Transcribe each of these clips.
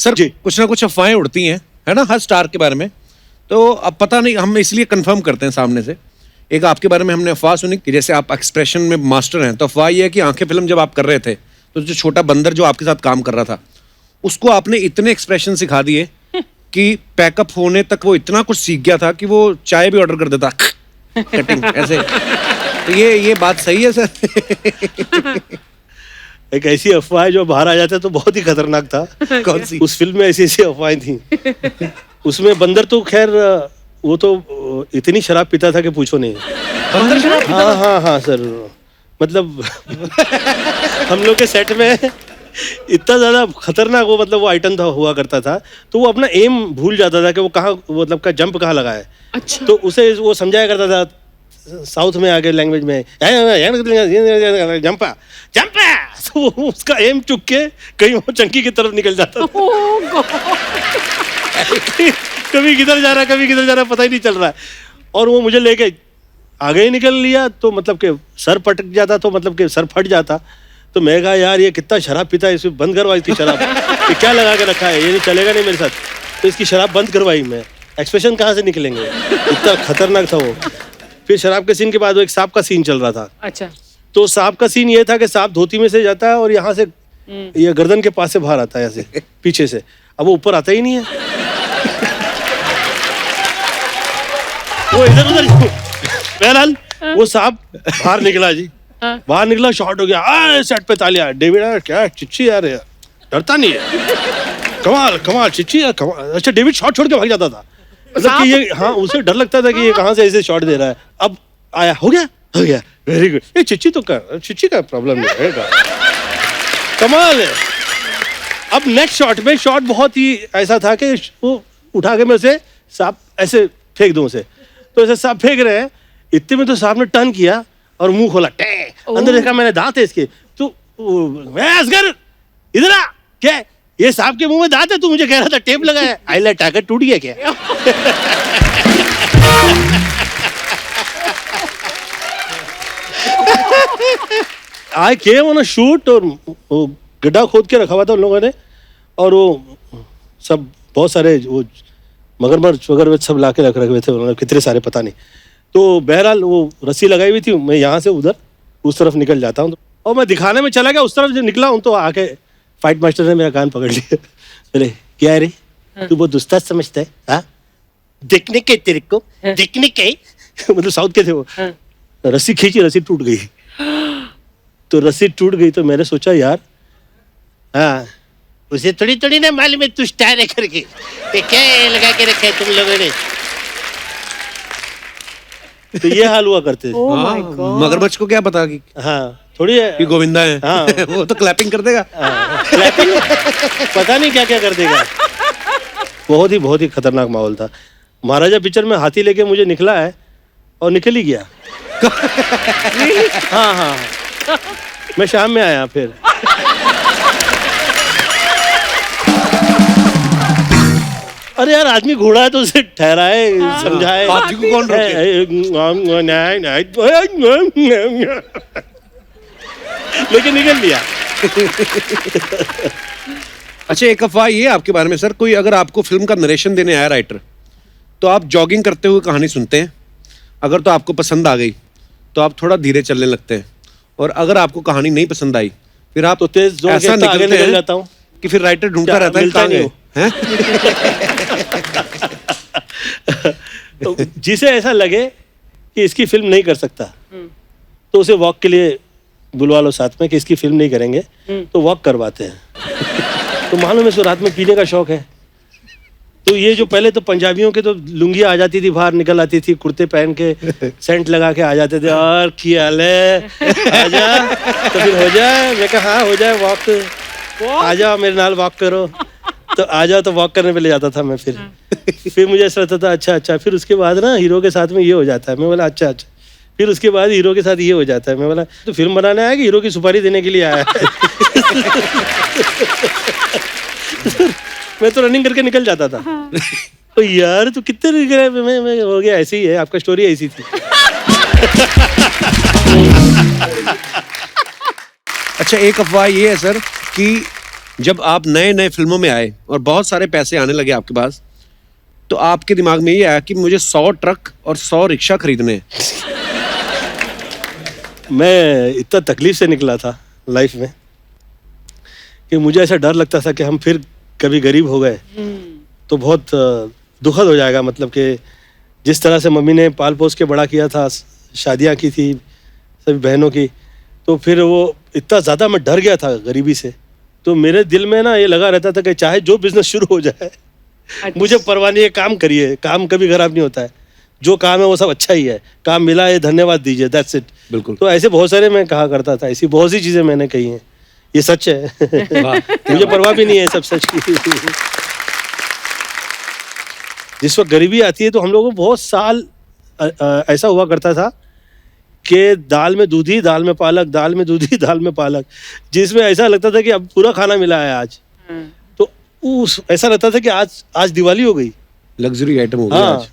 Sir कुछ ना कुछ अफवाहें उड़ती हैं, है ना, हर स्टार के बारे में। तो अब पता नहीं, हम इसलिए कंफर्म करते हैं सामने से। एक आपके बारे में हमने अफवाह सुनी कि जैसे आप एक्सप्रेशन में मास्टर हैं, तो अफवाह ये है कि आंखें फिल्म जब आप कर रहे थे तो जो छोटा बंदर जो आपके साथ काम कर रहा था उसको आपने इतने एक्सप्रेशन सिखा दिए कि पैकअप होने तक वो इतना कुछ सीख गया था कि वो चाय भी ऑर्डर कर देता कटिंग ऐसे। तो ये बात सही है सर? एक ऐसी अफवाह जो बाहर आ जाता तो बहुत ही खतरनाक था। कौन सी? उस फिल्म में ऐसी ऐसी अफवाहें थी। उसमें बंदर तो खैर वो तो इतनी शराब पीता था कि पूछो नहीं। बंदर शराब पीता था? हाँ हाँ हाँ सर, मतलब हम लोग के सेट में इतना ज्यादा खतरनाक वो मतलब वो आइटम था हुआ करता था, तो वो अपना एम भूल जाता था कि वो कहाँ मतलब का जंप कहाँ लगा है। अच्छा। तो उसे वो समझाया करता था साउथ में आगे लैंग्वेज में जंपा जंपा, तो वो उसका एम चुक के कहीं वो चंकी की तरफ निकल जाता था। कभी किधर जा रहा है पता ही नहीं चल रहा है। और वो मुझे लेके आगे ही निकल लिया तो मतलब कि सर पटक जाता, तो मतलब कि सर फट जाता। तो मैं कहा यार ये कितना शराब पीता है, इसमें बंद करवाई थी शराब। ये क्या लगा के रखा है, ये नहीं चलेगा नहीं मेरे साथ, तो इसकी शराब बंद करवाई मैं। एक्सप्रेशन कहाँ से निकलेंगे, इतना खतरनाक था वो। फिर शराब के सीन के बाद वो एक सांप का सीन चल रहा था। अच्छा। तो सांप का सीन ये था कि सांप धोती में से जाता है और यहाँ से ये गर्दन के पास से बाहर आता है ऐसे पीछे से, अब वो ऊपर आता ही नहीं है। वो इधर उधर बहरहाल वो सांप बाहर निकला जी, बाहर निकला, शॉट हो गया, सेट पे तालियां। डेविड यार क्या चिच्ची यार, डरता नहीं है, कमाल कमाल चिच्ची यार कमाल। अच्छा डेविड शॉट छोड़ के भाग जाता था, मतलब कि ये हाँ उसे डर लगता था कि ये कहाँ से ऐसे शॉट दे रहा है। अब आया, हो गया वेरी गुड। ये चिच्ची तो कर, चिच्ची का प्रॉब्लम नहीं है, कमाल है। अब नेक्स्ट शॉट में शॉट बहुत ही ऐसा था कि वो उठा के मेरे से सांप ऐसे फेंक दूं उसे, तो ऐसे सांप फेंक रहे हैं, इतने में तो सांप ने टर्न किया और मुंह खोला, अंदर देखा मैंने दांत है इसके। तो मैं असगर इधर आ, क्या ये सांप के मुंह में दांत है, तू मुझे कह रहा था टेप लगाया, आईलाइट टाकर टूट गया क्या? आई केम ऑन अ शूट, और वो गड्ढा खोद के रखा हुआ था उन लोगों ने, और वो सब बहुत सारे वो मगरमच्छ वगैरह सब ला के रख रखे थे उन्होंने, कितने सारे पता नहीं। तो बहरहाल वो रस्सी लगाई हुई थी, मैं यहाँ से उधर उस तरफ निकल जाता हूँ, और मैं दिखाने में चला गया उस तरफ, जब निकला हूँ तो आके फाइट मास्टर ने मेरा कान पकड़ लिया। बोले क्या है रे, तू बहुत उस्ताद समझता है, हाँ देखने के तेरे को देखने के मतलब साउथ के थे वो। रस्सी खींची, रस्सी टूट गई। तो रस्सी टूट गई तो मैंने सोचा यार, हाँ उसे थोड़ी थोड़ी ना मालूम है तू स्टार है करके, क्या लगा के रखा है तुम लोगों ने। तो ये हाल हुआ करते थे। मगरमच्छ को क्या पता कि हाँ थोड़ी है कि गोविंदा है। हाँ। वो तो क्लैपिंग कर देगा। क्लैपिंग पता नहीं क्या क्या कर देगा। बहुत ही खतरनाक माहौल था। महाराजा पिक्चर में हाथी लेके मुझे निकला है और निकल ही गया। हाँ मैं शाम में आया फिर। अरे यार आदमी घोड़ा है तो उसे ठहराए, समझाए। हाथी को कौन लेकिन निकल लिया। अच्छा एक अफवाह ये आपके बारे में सर, कोई अगर आपको फिल्म का नरेशन देने आया राइटर, तो आप जॉगिंग करते हुए कहानी सुनते हैं, अगर तो आपको पसंद आ गई तो आप थोड़ा धीरे चलने लगते हैं, और अगर आपको कहानी नहीं पसंद आई फिर आप तो तेज जोर ऐसा के आगे निकल जाता हूँ कि फिर राइटर ढूंढता रहता है मिलता नहीं हैं? तो जिसे ऐसा लगे कि इसकी फिल्म नहीं कर सकता तो उसे वॉक के लिए बुलवा लो साथ में कि इसकी फिल्म नहीं करेंगे, तो वॉक करवाते हैं। तो मालूम है इसको रात में पीने का शौक है। तो ये जो पहले तो पंजाबियों के तो लुंगी आ जाती थी, बाहर निकल आती थी, कुर्ते पहन के सेंट लगा के आ जाते थे, और क्या हाल है आजा, तो फिर हो जाए। मैं कहा हाँ हो जाए वॉक, आ जाओ मेरे नाल वॉक करो, तो आ जाओ, तो वॉक करने पे ले जाता था मैं। फिर मुझे ऐसा लगता था अच्छा। फिर उसके बाद ना हीरो के साथ में ये हो जाता है। मैं बोला अच्छा। फिर उसके बाद हीरो के साथ ये हो जाता है। मैं बोला तो फिल्म बनाने आया कि हीरो की सुपारी देने के लिए आया है? मैं तो रनिंग करके निकल जाता था। तो यार तू कितने मैं हो गया, ऐसे ही है आपका, स्टोरी ऐसी थी। अच्छा एक अफवाह ये है सर कि जब आप नए नए फिल्मों में आए और बहुत सारे पैसे आने लगे आपके पास, तो आपके दिमाग में ये आया कि मुझे 100 ट्रक और 100 रिक्शा खरीदने हैं। मैं इतना तकलीफ से निकला था लाइफ में कि मुझे ऐसा डर लगता था कि हम फिर कभी गरीब हो गए तो बहुत दुखद हो जाएगा। मतलब कि जिस तरह से मम्मी ने पाल पोस के बड़ा किया था, शादियाँ की थी सभी बहनों की, तो फिर वो इतना ज़्यादा मैं डर गया था गरीबी से। तो मेरे दिल में ना ये लगा रहता था कि चाहे जो बिजनेस शुरू हो जाए, मुझे परवाह नहीं है, काम करिए, काम कभी खराब नहीं होता है, जो काम है वो सब अच्छा ही है, काम मिला है धन्यवाद दीजिए, दैट्स इट। बिल्कुल। तो ऐसे बहुत सारे मैं कहा करता था, ऐसी बहुत सी चीज़ें मैंने कही हैं, ये सच है। मुझे परवाह भी नहीं है सब सच की। जिस वक्त गरीबी आती है तो हम लोगों को बहुत साल ऐसा हुआ करता था कि दाल में दूधी, दाल में पालक, दाल में दूधी, दाल में पालक, जिसमें ऐसा लगता था कि अब पूरा खाना मिला है आज। तो उस ऐसा लगता था कि आज दिवाली हो गई, लग्जरी आइटम हो गया हाँ। आज।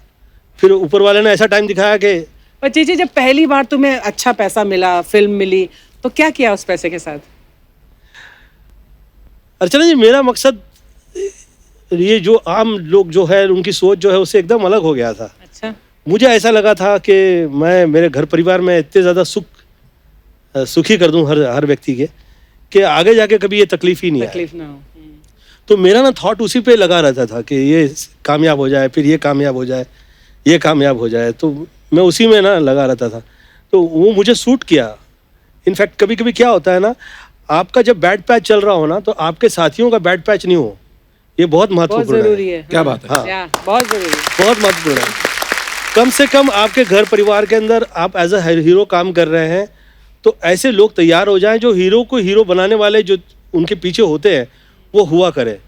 फिर ऊपर वाले ने ऐसा टाइम दिखाया कि पर चीची, जब पहली बार तुम्हें अच्छा पैसा मिला, फिल्म मिली, तो क्या किया उस पैसे के साथ? अर्चना जी, मेरा मकसद ये जो आम लोग जो है उनकी सोच जो है उससे एकदम अलग हो गया था। अच्छा। मुझे ऐसा लगा था कि मैं मेरे घर परिवार में इतने ज़्यादा सुखी कर दूं हर व्यक्ति के कि आगे जाके कभी ये तकलीफ ही नहीं आए। तकलीफ ना हो। तो मेरा ना थॉट उसी पे लगा रहता था कि ये कामयाब हो जाए, फिर ये कामयाब हो जाए, ये कामयाब हो जाए, तो मैं उसी में ना लगा रहता था। तो वो मुझे सूट किया। इनफैक्ट कभी कभी क्या होता है ना, आपका जब बैड पैच चल रहा हो ना, तो आपके साथियों का बैड पैच नहीं हो, ये बहुत बहुत महत्वपूर्ण जरूरी है। है। क्या बात है। हाँ, या, बहुत जरूरी है। बहुत महत्वपूर्ण है। कम से कम आपके घर परिवार के अंदर आप एज अ हीरो काम कर रहे हैं, तो ऐसे लोग तैयार हो जाएं जो हीरो को हीरो बनाने वाले जो उनके पीछे होते हैं वो हुआ करे।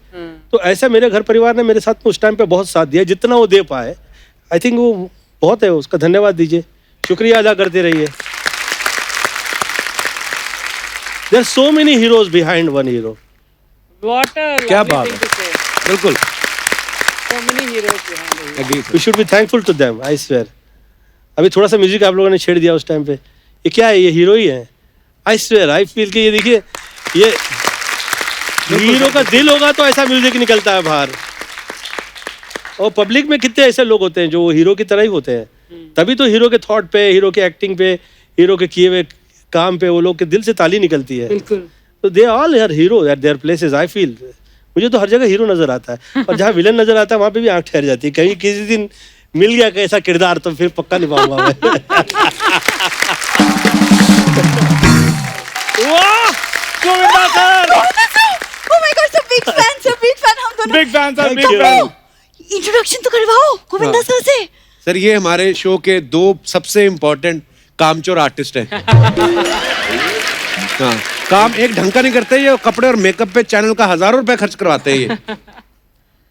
तो ऐसा मेरे घर परिवार ने मेरे साथ उस टाइम पे बहुत साथ दिया, जितना वो दे पाए। आई थिंक वो बहुत है, उसका धन्यवाद दीजिए, शुक्रिया अदा करते रहिए। There are so many heroes behind one hero. Water, क्या बात है। बिल्कुल। so many heroes behind it. Agree, we should be thankful to them, I swear. अभी थोड़ा सा म्यूजिक आप लोगों ने छेड़ दिया उस टाइम पे, ये क्या है, ये हीरो ही है। आई स्वेयर, आई फील कि ये देखिए, ये हीरो का दिल होगा तो ऐसा म्यूजिक निकलता है बाहर। और पब्लिक में कितने ऐसे लोग होते हैं जो वो हीरो की तरह ही होते हैं, तभी तो हीरो के थॉट पे, हीरो के एक्टिंग पे, हीरो के किए हुए काम पे वो लोग के दिल से ताली निकलती है। बिल्कुल। तो they all are hero at their places. I feel मुझे तो हर जगह हीरो नजर आता है, और जहाँ विलन नजर आता है वहां पे भी आंख ठहर जाती है। कहीं किसी दिन मिल गया कैसा किरदार तो फिर पक्का निभाऊंगा मैं। वाह, Govinda sir, Oh my God, so big fan हम दोनों। Big fan sir, big Thank you. Fan. Introduction तो करवाओ गोविंदा हाँ। सर से। सर, ये हमारे शो के 2 सबसे इम्पोर्टेंट कामचोर आर्टिस्ट हैं। हाँ, काम एक ढंग का नहीं करते ये, कपड़े और मेकअप पे चैनल का हज़ारों रुपए खर्च करवाते हैं ये।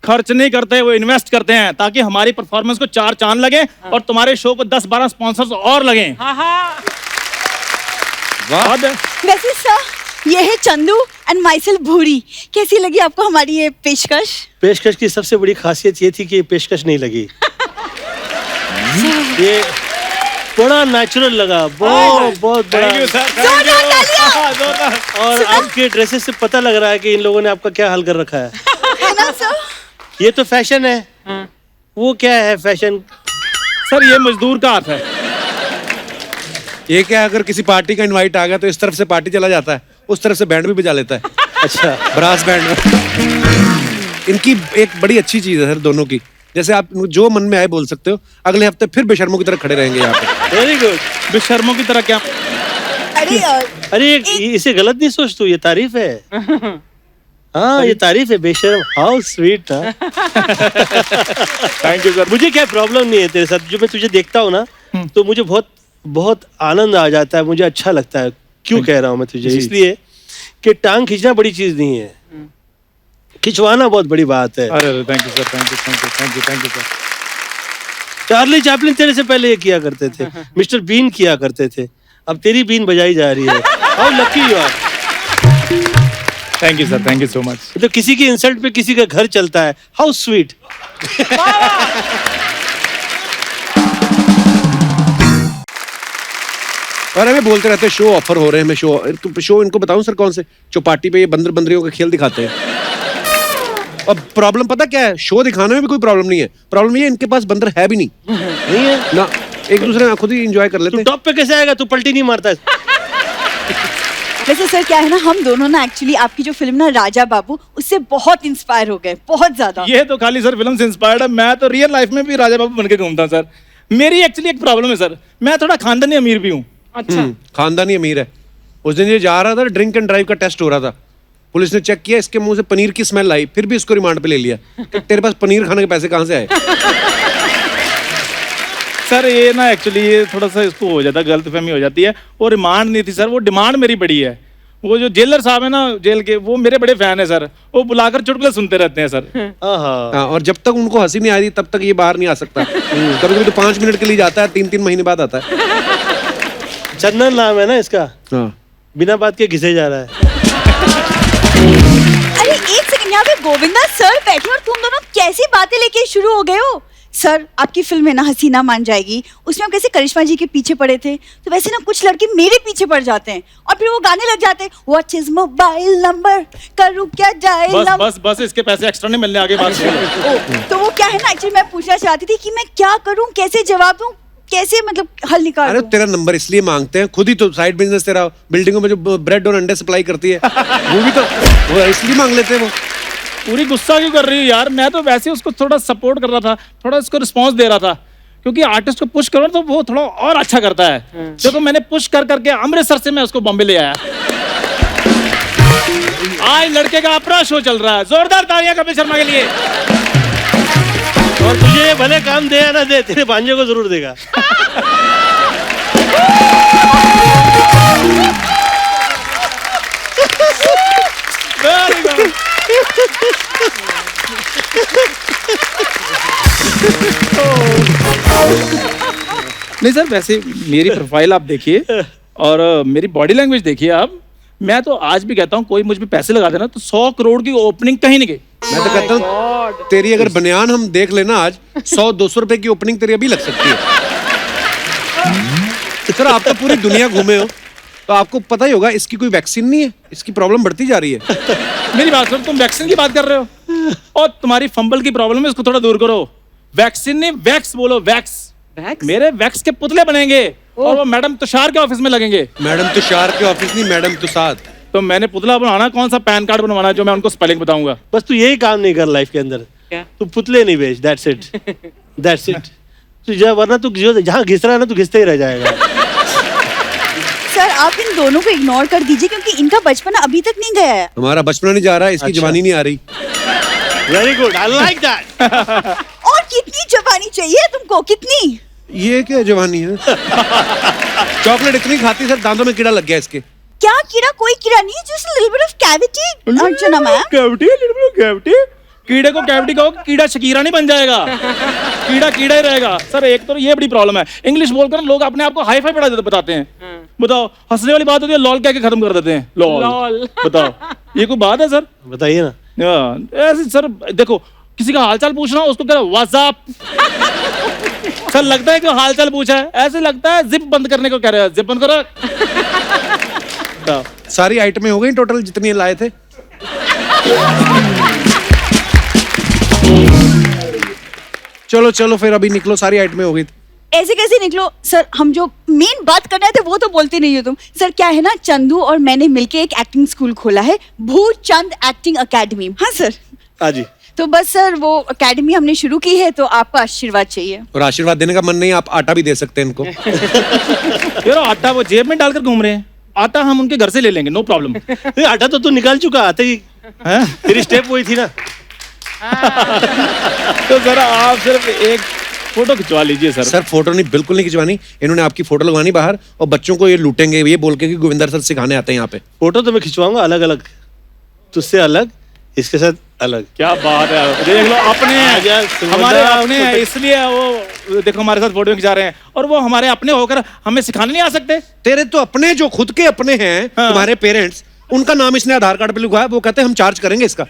खर्च नहीं करते, वो इन्वेस्ट करते हैं ताकि हमारी परफॉर्मेंस को 4 चांद लगे और तुम्हारे शो को 10-12 स्पॉन्सर्स और लगे। हाँ हाँ। वाह। वैसे सर, ये है चंदू एंड माइसेल्फ भूरी। कैसी लगी आपको हमारी ये पेशकश? पेशकश की सबसे बड़ी खासियत ये थी कि ये पेशकश नहीं लगी। ये बड़ा नेचुरल लगा, बहुत बहुत बड़ा। थैंक यू सर, जोरदार तालियां। जोरदार। और आपके ड्रेसेस से पता लग रहा है कि इन लोगों ने आपका क्या हाल कर रखा है। है ना सर? ये तो फैशन है, वो क्या है फैशन? सर, ये मजदूर का हाथ है। ये क्या, अगर किसी पार्टी का इनवाइट आ गया तो इस तरफ से पार्टी चला जाता है, उस तरफ से बैंड भी बजा लेता है। अच्छा, ब्रास बैंड। इनकी एक बड़ी अच्छी चीज है सर दोनों की, जैसे आप जो मन में आए बोल सकते हो, अगले हफ्ते फिर बेशर्मों की तरह खड़े रहेंगे यहाँ पे। Very good. बेशर्मों की तरह क्या? अरे अरे इसे गलत नहीं सोच तू, ये तारीफ है। हाँ, ये तारीफ है, बेशर्म। How sweet. Thank you sir. मुझे क्या प्रॉब्लम नहीं है तेरे साथ, जो मैं तुझे देखता हूँ ना तो मुझे बहुत बहुत आनंद आ जाता है, मुझे अच्छा लगता है। क्यों कह रहा हूँ मैं तुझे? इसलिए कि टांग खींचना बड़ी चीज नहीं है, खिंचवाना बहुत बड़ी बात है। अरे thank you sir, thank you, thank you, thank you, thank you sir. Charlie Chaplin तेरे से पहले ये किया करते थे, मिस्टर बीन किया करते थे, अब तेरी बीन बजाई जा रही है। How lucky you are. Thank you sir, thank you so much. तो किसी की इंसल्ट पे किसी का घर चलता है, हाउ स्वीट। और हमें बोलते रहते हैं शो ऑफर हो रहे हैं, मैं शो इनको बताऊं सर कौन से, चौपाटी पे ये बंदर बंदरियों का खेल दिखाते हैं। और प्रॉब्लम पता क्या है, शो दिखाने में भी कोई प्रॉब्लम नहीं है, प्रॉब्लम ये है इनके पास बंदर है भी नहीं है ना, एक दूसरे में खुद ही एंजॉय कर लेते तू हैं। टॉप पे कैसे आएगा, तू पलटी नहीं मारता है। वैसे सर क्या है ना, हम दोनों ना एक्चुअली आपकी जो फिल्म ना राजा बाबू, उससे बहुत इंस्पायर हो गए, बहुत ज्यादा। ये तो खाली सर फिल्म से इंस्पायर्ड है, मैं तो रियल लाइफ में भी राजा बाबू बन के घूमता हूं सर। मेरी एक्चुअली एक प्रॉब्लम है सर, मैं थोड़ा खानदानी अमीर भी हूँ। अच्छा। खानदानी अमीर है। उस दिन ये जा रहा था, ड्रिंक एंड ड्राइव का टेस्ट हो रहा था, पुलिस ने चेक किया, इसके मुंह से पनीर की स्मेल आई, फिर भी इसको रिमांड पे ले लिया कि तेरे पास पनीर खाने के पैसे कहाँ से आए। सर ये ना एक्चुअली ये थोड़ा सा इसको हो जाता है, गलतफहमी हो जाती है। वो रिमांड नहीं थी सर, वो डिमांड मेरी बड़ी है। वो जो जेलर साहब है ना जेल के, वो मेरे बड़े फैन है सर, वो बुलाकर चुटकुले सुनते रहते हैं सर। हाँ, और जब तक उनको हंसी नहीं आ रही तब तक ये बाहर नहीं आ सकता। कभी कभी तो 5 मिनट के लिए जाता है, 3-3 महीने बाद आता है। चंदन नाम है ना इसका, हाँ। बिना बात के घिसे जा रहा है। अरे एक सेकंड, यहाँ पे गोविंदा सर बैठे और तुम दोनों कैसी बातें लेके शुरू हो गए हो। सर आपकी फिल्म है ना हसीना मान जाएगी, उसमें हम कैसे करिश्मा जी के पीछे पड़े थे, तो वैसे ना कुछ लड़के मेरे पीछे पड़ जाते हैं और फिर वो गाने लग जाते हैं, व्हाट इज मोबाइल नंबर, करूँ क्या जाए बस इसके पैसे एक्स्ट्रा नहीं मिलने, आगे बात सुनो। तो वो क्या है ना, एक्चुअली मैं पूछना चाहती थी कि मैं क्या करूँ, कैसे जवाब दूँ, कैसे मतलब हल निकाल अरे दूँ? तेरा नंबर इसलिए मांगते हैं, खुद ही तो साइड बिजनेस तेरा बिल्डिंगों में जो ब्रेड और अंडे सप्लाई करती है, वो भी तो वो इसलिए मांग लेते हैं। वो पूरी गुस्सा क्यों कर रही है यार, मैं तो वैसे उसको थोड़ा सपोर्ट कर रहा था, थोड़ा उसको रिस्पांस दे रहा था, क्योंकि आर्टिस्ट को पुश करो तो वो थोड़ा और अच्छा करता है। देखो मैंने पुश कर करके अमृतसर से मैं उसको बॉम्बे ले आया। आज लड़के का अपना शो चल रहा है, जोरदार तालियां कपिल शर्मा के लिए। और तुझे भले काम दे या ना दे, तेरे भांजे को जरूर देगा। Very good. नहीं सर, वैसे मेरी प्रोफाइल आप देखिए और मेरी बॉडी लैंग्वेज देखिए आप, मैं तो आज भी कहता हूँ कोई मुझ पे पैसे लगा देना तो 100 करोड़ की ओपनिंग कहीं नहीं गई। मैं तो कहता हूँ तेरी अगर बनियान हम देख लेना आज, 100-200 रुपए की ओपनिंग तेरी अभी लग सकती है। सर आप तो पूरी दुनिया घूमे हो, तो आपको पता ही होगा इसकी कोई वैक्सीन नहीं है, इसकी प्रॉब्लम बढ़ती जा रही है। मेरी बात सुनो, तुम वैक्सीन की बात कर रहे हो और तुम्हारी फंबल की प्रॉब्लम है, इसको थोड़ा दूर करो। वैक्सीन नहीं वैक्स बोलो, वैक्स। वैक्स? मेरे वैक्स के पुतले बनेंगे और वो मैडम तुषार के ऑफिस में लगेंगे। मैडम तुषार के ऑफिस नहीं, मैडम तुषार। तो मैंने पुतला बनाना, कौन सा पैन कार्ड बनवाना जो मैं उनको स्पेलिंग बताऊंगा। बस तू यही काम नहीं कर लाइफ के अंदर, क्या? तू पुतले नहीं बेच, दैट्स इट, दैट्स इट। वरना तू जहाँ घिस रहा है ना, तू घिसते ही रह जाएगा। सर आप इन दोनों को इग्नोर कर दीजिए क्योंकि इनका बचपना अभी तक नहीं गया है। हमारा बचपना नहीं जा रहा है, इसकी अच्छा। जवानी नहीं आ रही। Very good, I like that. और कितनी जवानी चाहिए तुमको, कितनी? ये क्या जवानी है? चॉकलेट इतनी खाती सर, दांतों में कीड़ा लग गया इसके। क्या कीड़ा? कोई कीड़ा नहीं, just little bit of cavity Archana ma'am. Cavity कीड़े को कैविटी कहो, कीड़ा शकीरा नहीं बन जाएगा, कीड़ा कीड़ा ही रहेगा। सर एक तो ये बड़ी प्रॉब्लम है, इंग्लिश बोलकर लोग अपने आप को हाई फाई बताते हैं। बताओ, हंसने वाली बात होती है, लॉल कह के खत्म कर देते हैं, लॉल। बताओ ये कोई बात है सर? बताइए ना। ऐसे सर देखो, किसी का हालचाल पूछना हो उसको कह रहे व्हाट्सएप। सर लगता है कि हालचाल पूछा है, ऐसे लगता है जिप बंद करने को कह रहे हैं, जिप बंद करो। बताओ। सारी आइटमें हो गई टोटल जितनी लाए थे? चलो चलो फिर अभी निकलो, सारी आइटमें हो गई थी। ऐसे कैसे निकलो सर, हम जो मेन बात करने थे वो तो बोलते नहीं हो तुम। सर क्या है ना, चंदू और मैंने मिलके एक एक्टिंग स्कूल खोला है, भूचंद एक्टिंग अकेडमी। हाँ सर। हाँ जी। तो बस सर वो एकेडमी हमने शुरू की है, तो आपका आशीर्वाद चाहिए। और आशीर्वाद देने का मन नहीं, आप आटा भी दे सकते हैं इनको। यार आटा वो जेब में डालकर घूम रहे हैं, आटा हम उनके घर से ले लेंगे, नो प्रॉब्लम। आटा तो तू निकाल चुका आते ही, तेरी स्टेप वही थी ना। तो जरा आप सिर्फ एक फोटो खिंचवा लीजिए सर। सर फोटो नहीं, बिल्कुल नहीं खिंचवानी। इन्होंने आपकी फोटो लगवानी बाहर और बच्चों को ये लूटेंगे ये बोल के कि गोविंदर सर सिखाने आते हैं यहाँ पे। फोटो तो मैं खिंचवाऊंगा अलग अलग, तुझसे अलग, इसके साथ अलग। क्या बात है, देख लो अपने हैं, हमारे अपने हैं, इसलिए वो देखो हमारे साथ फोटो खिंचा रहे हैं, और वो हमारे अपने होकर हमें सिखाने नहीं आ सकते। तेरे तो अपने जो खुद के अपने हैं, हाँ। तुम्हारे पेरेंट्स, उनका नाम इसने आधार कार्ड पे लिखवाया, वो कहते हैं हम चार्ज करेंगे इसका।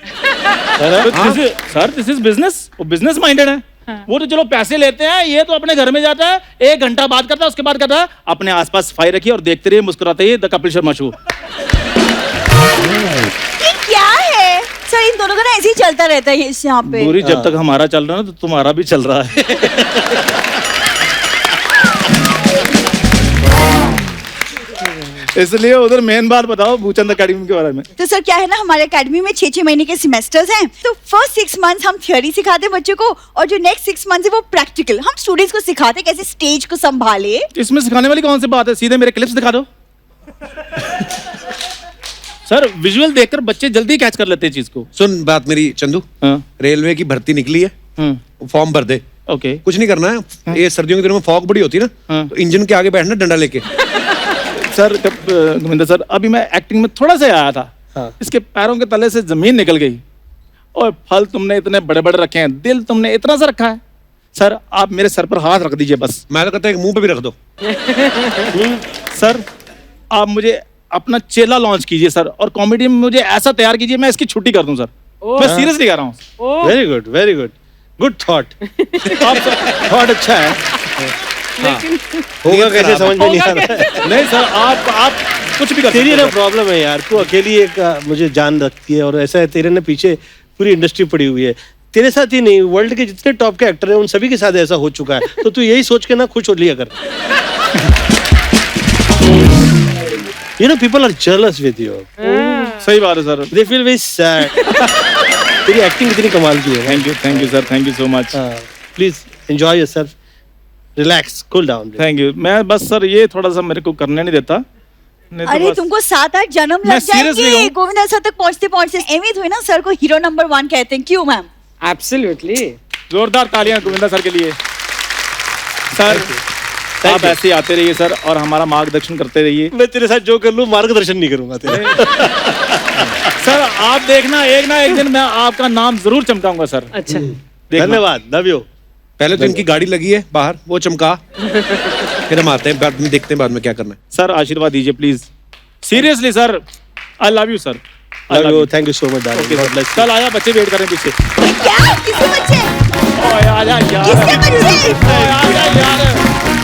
सर दिस इज बिजनेस, वो बिजनेस माइंडेड है। वो तो चलो पैसे लेते हैं, ये तो अपने घर में जाता है, 1 घंटा बात करता है, उसके बाद कहता है अपने आसपास सफाई रखिए और देखते रहिए, मुस्कुराते रहिए, द कपिल शर्मा शो। ये क्या है सर, इन दोनों का ना ऐसे ही चलता रहता है इस यहाँ पे। पूरी जब तक हमारा चल रहा है ना, तो तुम्हारा भी चल रहा है। इसलिए उधर मेन बात बताओ भूचंद अकेडमी के बारे में। तो सर क्या है ना, हमारे एकेडमी में 6-6 महीने के सेमेस्टर्स हैं। तो फर्स्ट 6 मंथ्स हम थ्योरी सिखाते हैं बच्चों को, और जो नेक्स्ट 6 मंथ्स है वो प्रैक्टिकल। हम स्टूडेंट्स को सिखाते हैं कैसे स्टेज को संभाले। इसमें सिखाने वाली कौन सी बात है, सीधे मेरे क्लिप्स दिखा दो। सर विजुअल देखकर बच्चे जल्दी कैच कर लेते हैं चीज को। सुन बात मेरी चंदू, हाँ। रेलवे की भर्ती निकली है, फॉर्म भर दे। ओके। कुछ नहीं करना है, ये सर्दियों के दिनों में फॉग बड़ी होती है ना, हाँ। तो इंजन के आगे बैठना डंडा लेके। सर गोविंदा सर, अभी मैं एक्टिंग में थोड़ा सा आया था, हाँ। इसके पैरों के तले से जमीन निकल गई। और फल तुमने इतने बड़े बड़े रखे हैं, दिल तुमने इतना सा रखा है। सर आप मेरे सर पर हाथ रख दीजिए बस। मैं तो कहता हूँ मुंह पे भी रख दो। सर आप मुझे अपना चेला लॉन्च कीजिए सर, और कॉमेडी में मुझे ऐसा तैयार कीजिए मैं इसकी छुट्टी कर दूं सर। मैं सीरियसली कह रहा हूँ। Very good, very good, good thought. आप सर, थॉट अच्छा है, होगा कैसे समझ में नहीं आ रहा है। नहीं सर, आप कुछ भी कर तेरी सकते ना हैं सर। प्रॉब्लम है यार, तू अकेली एक मुझे जान रखती है, और ऐसा है तेरे ना पीछे पूरी इंडस्ट्री पड़ी हुई है। तेरे साथ ही नहीं, वर्ल्ड के जितने टॉप के एक्टर हैं उन सभी के साथ ऐसा हो चुका है। तो तू यही सोच के ना खुश हो लिया कर। You know, people are jealous with you. सही बात है sir. They feel very sad. तेरी एक्टिंग कितनी कमाल की है। Thank you sir, thank you so much. Please enjoy yourself, relax, cool down. Thank you. मैं बस सर ये थोड़ा सा मेरे को करने नहीं देता, नहीं तो अरे बस- तुमको 7-8 जन्म मैं लग seriously जाएंगे हूँ। गोविंदा सर तक पहुंचते पहुंचते। एमी हुई ना, सर को हीरो नंबर 1 कहते हैं। क्यों मैम? एब्सोल्युटली। जोरदार तालियां गोविंदा सर के लिए। सर आप ऐसे ही आते रहिए सर, और हमारा मार्गदर्शन करते रहिए। मैं तेरे साथ जो कर लूं मार्गदर्शन नहीं करूंगा तेरे। सर आप देखना, एक ना एक दिन मैं आपका नाम जरूर चमकाऊंगा सर। अच्छा। देखना। धन्यवाद, लव यू। पहले तो इनकी गाड़ी लगी है बाहर, वो चमका, फिर हम आते हैं, बाद में देखते हैं बाद में क्या करना है। सर आशीर्वाद दीजिए please, seriously sir. I love you sir. Love you, thank you so much darling. कल आया, बच्चे वेट कर रहे हैं पीछे। क्या? किसके बच्चे? ओए आजा यार, किसके बच्चे? आजा यार।